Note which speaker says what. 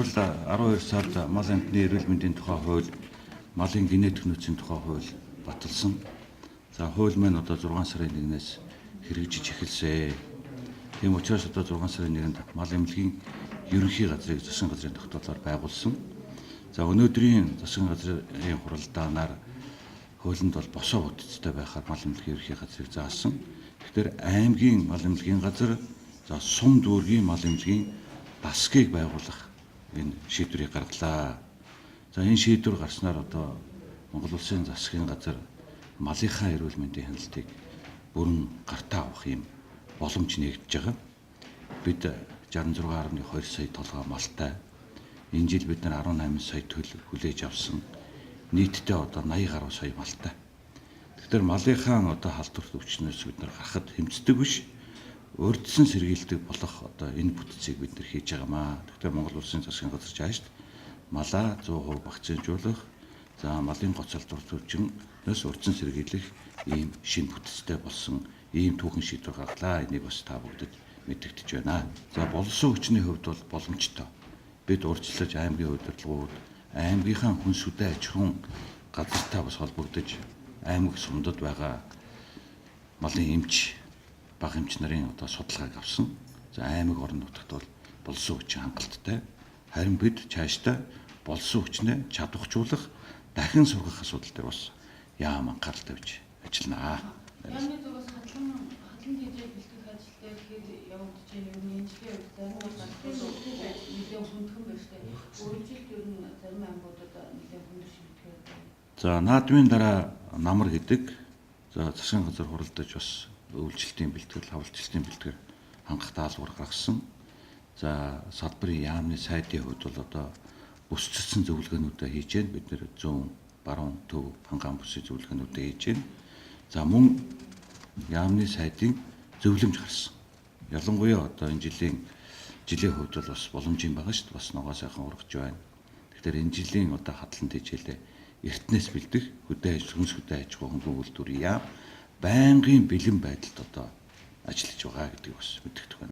Speaker 1: бол 12 сард мал амтны эрүүл мэндийн тухай хууль, малын генетик нөөцийн тухай хууль баталсан. За хууль маань одоо 6 сарын 1-ээс хэрэгжиж эхэлсэн. Тийм учраас одоо 6 сарын 1-нд мал эмнэлгийн ерөнхий газрыг засгийн газрын тогтоолоор байгуулсан. За өнөөдрийн засгийн газрын хуралдаанаар хуулинд бол босоо бүтцтэй байхаар мал эмнэлгийн ерөнхий газрыг заасан. Тэгэхээр аймгийн мал эмнэлгийн газар, за сум дүүргийн мал эмнэлгийн дасгийг байгуулах энэ шийдвэрийг гаргалаа. За энэ шийдвэр гарснаар одоо Монгол Улсын засгийн газар малынхаа эрүүл мэндийн хяналтыг бүрэн гартаа авах юм боломж нэгдэж байгаа. Бид 66.2 сая толгой малтай. Энэ жил бид нар 18 сая төл хүлээж авсан. Нийтдээ одоо 80 гаруй сая малтай. Тэгэхээр малынхаа одоо халдварт өвчнөөс бид нар гарахад хэмцдэг биш. Урьдчилан сэргийлдэг болох одоо энэ бүтцийг бид нар хийж байгаамаа. Тэгэхээр Монгол Улсын засгийн газар чаашд малаа 100% вакцинжуулах, за малын гоц халдвар төвчнөөс урьдчилан сэргийлэх ийм шинэ бүтцтэй болсон ийм түүхэн шийдвэр гаргалаа. Энийг бас та бүгд мэдэгдэж байна. За болсон хүчний хувьд бол боломжтой. Бид урьдчилаж аймгийн удирдлагууд, аймгийнхаа хүн сүдэ аж ахуйн газартай бас холбогдож аймаг сумдад байгаа малын эмч, бага эмч нарын одоо судалгааг авсан. За аймаг орон нутагт бол болсон хүчин хангалттай. Харин бид цаашдаа болсон хүчнээ чадваржуулах, дахин сургах асуудал дээр бас яам анхаарал тавьж ажилланаа.
Speaker 2: Яамны зүгээс хадлан хийдэг бэлтгэх ажилтай ихээр явагдаж байгаа юм. Энэчлийн үед зарим улсад нэлээд хүндхэн байна шүү дээ. Өөрчлөлт ер нь зарим аймагуудад нэлээд хүндэр шимтгэж байна.
Speaker 1: За наадмын дараа намар гэдэг, за засгийн газар хуралдаж бас үйлчлэлтийн бэлтгэл, хавлцлтын бэлтгэл хангах даалгавар гаргасан. За салбарын яамны сайдын хувьд бол одоо бүсцэлсэн зөвлөгөөнүүдээ хийж байна. Бид нэр 100 баруун төв хангаан бүсийн зөвлөгөөнүүдээ хийж байна. За мөн яамны сайдын зөвлөмж гарсан. Ялангуяа одоо энэ жилийн хувьд бол бас боломжийн байгаа шүү дээ. Бас ногоо сайхан ургаж байна. Тэгэхээр энэ жилийн одоо хадлан тэжээлээ эртнээс бэлдэх хүнс хөдөө аж ахуйн үйлдвэрийн яам байнгын бэлэн байдалд одоо ажиллаж байгаа гэдгийг бас мэдэгдэх байна.